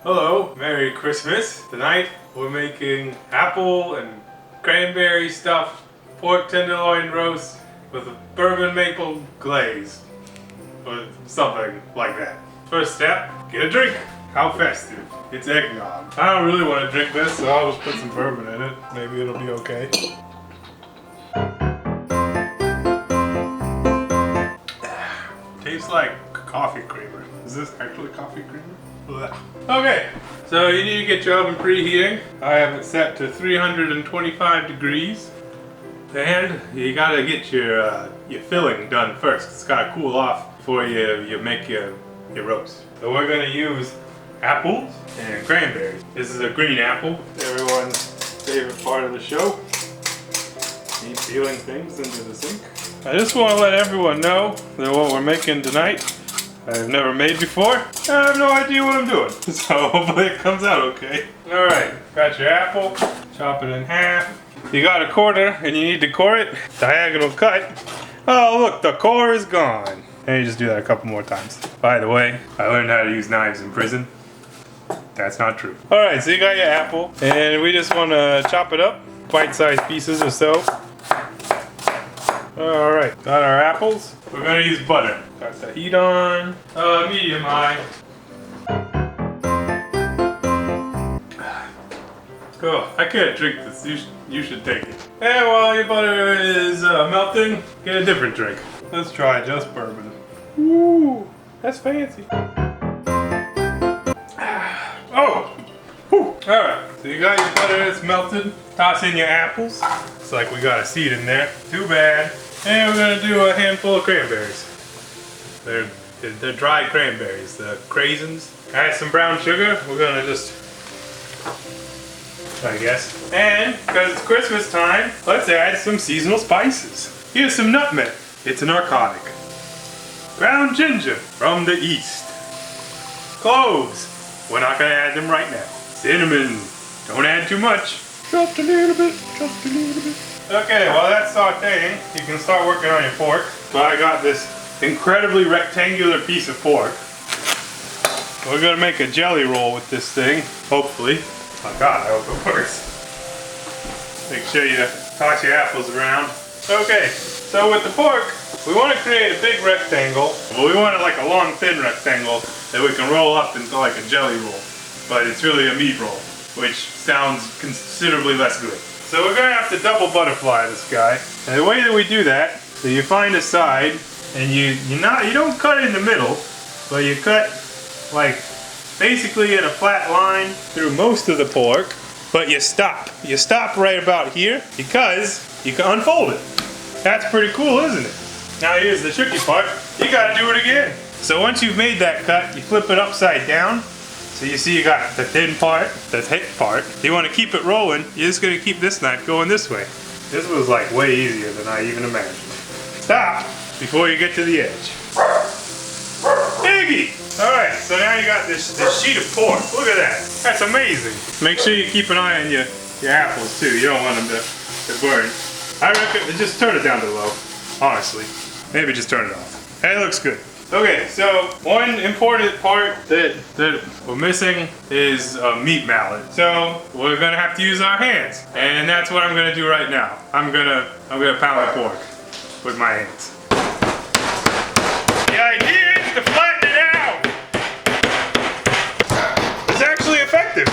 Hello, Merry Christmas. Tonight we're making apple and cranberry stuffed pork tenderloin roast with a bourbon maple glaze. Or something like that. First step, get a drink. How festive. It's eggnog. I don't really want to drink this, so I'll just put some bourbon in it. Maybe it'll be okay. Tastes like coffee creamer. Is this actually coffee creamer? Okay, so you need to get your oven preheating. I have it set to 325 degrees. And you gotta get your filling done first. It's gotta cool off before you make your roast. So we're gonna use apples and cranberries. This is a green apple, everyone's favorite part of the show. Keep peeling things into the sink. I just want to let everyone know that what we're making tonight, I've never made before. I have no idea what I'm doing, so hopefully it comes out okay. Alright, got your apple, chop it in half. You got a quarter and you need to core it, diagonal cut. Oh look, the core is gone. And you just do that a couple more times. By the way, I learned how to use knives in prison. That's not true. Alright, so you got your apple, and we just want to chop it up, bite-sized pieces or so. Alright, got our apples. We're gonna use butter. Got the heat on, medium high. Oh, I can't drink this. You should take it. And while your butter is melting, get a different drink. Let's try just bourbon. Ooh, that's fancy. Oh! Alright, so you got your butter that's melted. Toss in your apples. Looks like we got a seed in there. Too bad. And we're gonna do a handful of cranberries. They're dried cranberries, the craisins. Add some brown sugar. We're gonna just, I guess. And because it's Christmas time, let's add some seasonal spices. Here's some nutmeg. It's a narcotic. Ground ginger from the east. Cloves. We're not gonna add them right now. Cinnamon. Don't add too much. Just a little bit. Just a little bit. Okay, while that's sauteing, you can start working on your pork. So I got this incredibly rectangular piece of pork. We're gonna make a jelly roll with this thing, hopefully. Oh God, I hope it works. Make sure you toss your apples around. Okay, so with the pork, we want to create a big rectangle. Well, we want it like a long, thin rectangle that we can roll up into like a jelly roll. But it's really a meat roll, which sounds considerably less good. So we're going to have to double butterfly this guy. And the way that we do that, so you find a side, and you don't cut in the middle, but you cut like basically at a flat line through most of the pork, but you stop. You stop right about here because you can unfold it. That's pretty cool, isn't it? Now here's the tricky part. You gotta do it again. So once you've made that cut, you flip it upside down. So you see you got the thin part, the thick part. You want to keep it rolling, you're just gonna keep this knife going this way. This was like way easier than I even imagined. Stop before you get to the edge. Piggy! Alright, so now you got this sheet of pork. Look at that. That's amazing. Make sure you keep an eye on your apples too. You don't want them to burn. I reckon just turn it down to low. Honestly. Maybe just turn it off. That looks good. Okay, so one important part that we're missing is a meat mallet. So we're gonna have to use our hands. And that's what I'm gonna do right now. I'm gonna pound the pork with my hands. The idea is to flatten it out. It's actually effective.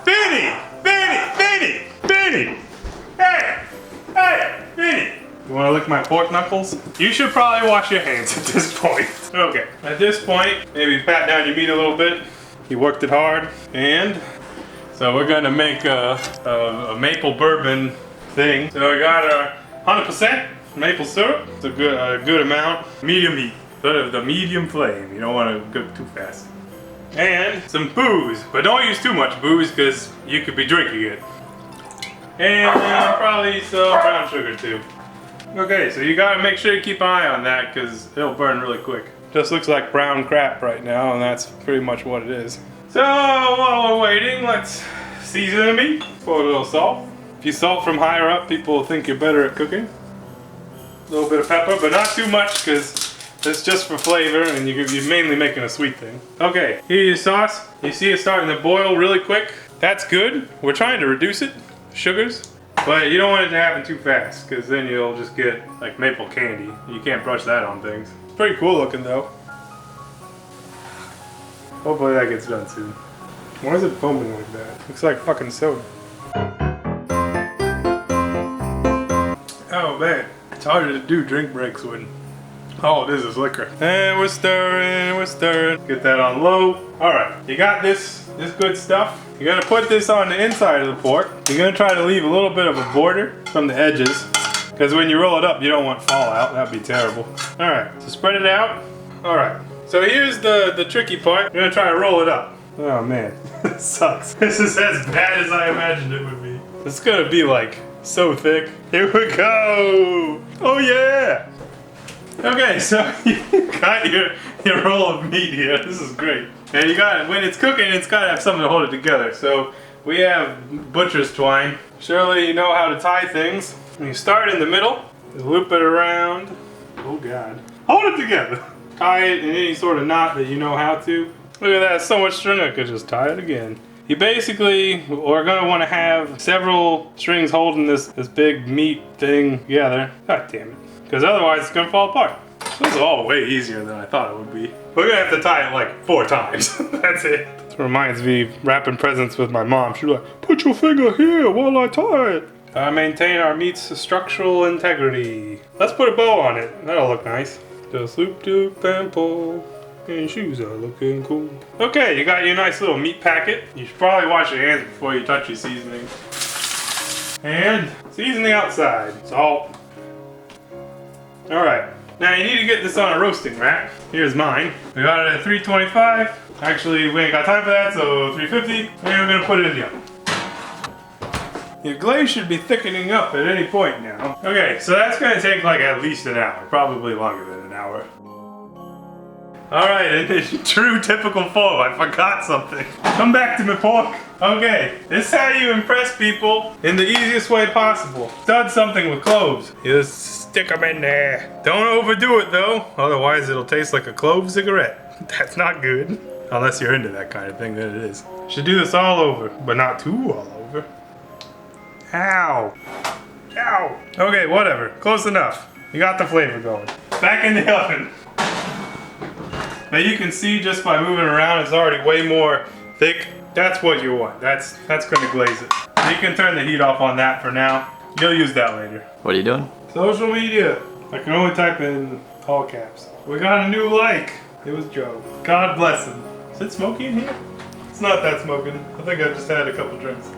Benny! Hey, Benny! You wanna lick my pork knuckles? You should probably wash your hands at this point. Okay, at this point, maybe pat down your meat a little bit. You worked it hard. And so we're gonna make a maple bourbon thing. So I got a 100% maple syrup. It's a good amount. Medium heat, sort of the medium flame. You don't wanna go too fast. And some booze, but don't use too much booze because you could be drinking it. And probably some brown sugar too. Okay, so you gotta make sure you keep an eye on that because it'll burn really quick. Just looks like brown crap right now, and that's pretty much what it is. So while we're waiting, let's season the meat. Put a little salt. If you salt from higher up, people will think you're better at cooking. A little bit of pepper, but not too much because It's just for flavor, and you're mainly making a sweet thing. Okay, here's your sauce. You see it starting to boil really quick. That's good. We're trying to reduce it, sugars, but you don't want it to happen too fast, because then you'll just get like maple candy. You can't brush that on things. It's pretty cool looking though. Hopefully that gets done soon. Why is it foaming like that? Looks like fucking soda. Oh man, it's harder to do drink breaks when all it is liquor. And we're stirring, we're stirring. Get that on low. All right, you got this good stuff. You're gonna put this on the inside of the pork. You're gonna try to leave a little bit of a border from the edges, because when you roll it up, you don't want fallout. That'd be terrible. All right, so spread it out. All right, so here's the tricky part. You're gonna try to roll it up. Oh man, this sucks. This is as bad as I imagined it would be. It's gonna be like so thick. Here we go. Oh yeah. Okay, so you got your roll of meat here. This is great. And you got it. When it's cooking, it's got to have something to hold it together. So we have butcher's twine. Surely you know how to tie things. You start in the middle, loop it around. Oh God. Hold it together. Tie it in any sort of knot that you know how to. Look at that, so much string I could just tie it again. You basically are going to want to have several strings holding this big meat thing together. God damn it. Because otherwise it's going to fall apart. This is all way easier than I thought it would be. We're going to have to tie it like 4 times. That's it. This reminds me of wrapping presents with my mom. She's like, put your finger here while I tie it. Maintain our meat's structural integrity. Let's put a bow on it. That'll look nice. Just loop doop and pull. And shoes are looking cool. Okay, you got your nice little meat packet. You should probably wash your hands before you touch your seasoning. And seasoning outside. Salt. Alright, now you need to get this on a roasting rack. Here's mine. We got it at 325. Actually, we ain't got time for that, so 350. And we're gonna put it in the oven. Your glaze should be thickening up at any point now. Okay, so that's gonna take like at least an hour. Probably longer than an hour. Alright, in true typical form, I forgot something. Come back to me, pork. Okay, this is how you impress people in the easiest way possible. Stud something with cloves. You just stick them in there. Don't overdo it though, otherwise it'll taste like a clove cigarette. That's not good. Unless you're into that kind of thing, then it is. Should do this all over, but not too all over. Ow. Ow. Okay, whatever. Close enough. You got the flavor going. Back in the oven. Now you can see just by moving around, it's already way more thick. That's what you want. That's going to glaze it. You can turn the heat off on that for now. You'll use that later. What are you doing? Social media. I can only type in all caps. We got a new like. It was Joe. God bless him. Is it smoky in here? It's not that smoking. I think I just had a couple drinks.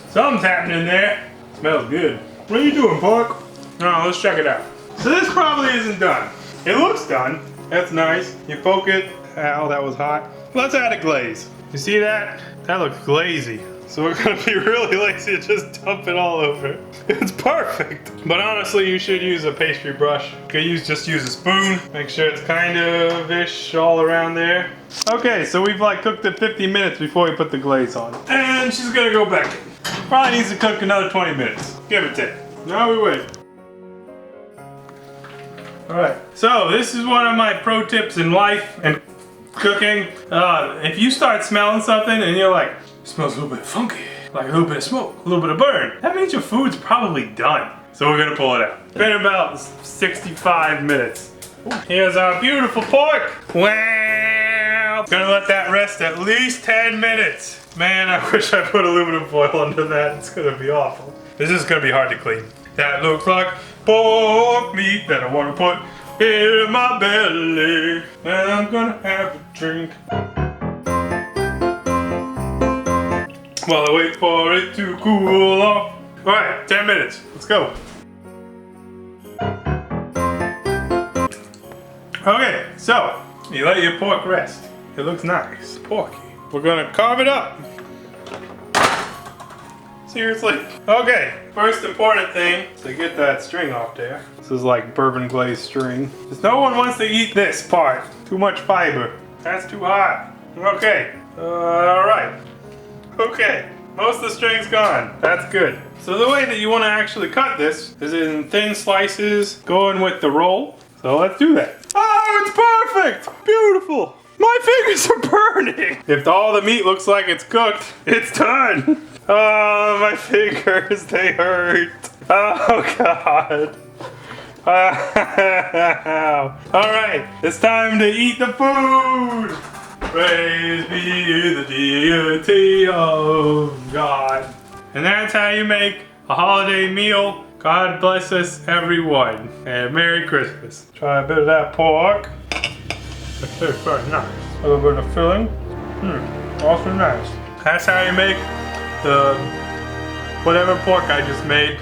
Something's happening there. Smells good. What are you doing, Pork? Oh, let's check it out. So this probably isn't done. It looks done. That's nice. You poke it. Ow, that was hot. Let's add a glaze. You see that? That looks glazy. So we're gonna be really lazy to just dump it all over. It's perfect. But honestly, you should use a pastry brush. You could just use a spoon. Make sure it's kind of ish all around there. Okay, so we've like cooked it 50 minutes before we put the glaze on. And she's gonna go back in. Probably needs to cook another 20 minutes. Give or take. Now we wait. Alright, so this is one of my pro tips in life and cooking. If you start smelling something and you're like, it smells a little bit funky, like a little bit of smoke, a little bit of burn, that means your food's probably done. So we're gonna pull it out. It's been about 65 minutes. Here's our beautiful pork. Wow! Gonna let that rest at least 10 minutes. Man, I wish I put aluminum foil under that. It's gonna be awful. This is gonna be hard to clean. That looks like pork meat that I want to put in my belly. And I'm gonna have a drink while I wait for it to cool off. Alright, 10 minutes. Let's go. Okay, so you let your pork rest. It looks nice, porky. We're gonna carve it up. Seriously? Okay, first important thing is to get that string off there. This is like bourbon glaze string. Because no one wants to eat this part. Too much fiber. That's too hot. Okay, alright. Okay, Most of the string's gone. That's good. So the way that you want to actually cut this is in thin slices going with the roll. So let's do that. Oh, it's perfect! Beautiful! My fingers are burning! If all the meat looks like it's cooked, it's done! Oh, my fingers, they hurt. Oh, God. Alright, it's time to eat the food! Praise be the deity of God. And that's how you make a holiday meal. God bless us, everyone. And Merry Christmas. Try a bit of that pork. It tastes very nice. A little bit of filling. Also nice. That's how you make the whatever pork I just made.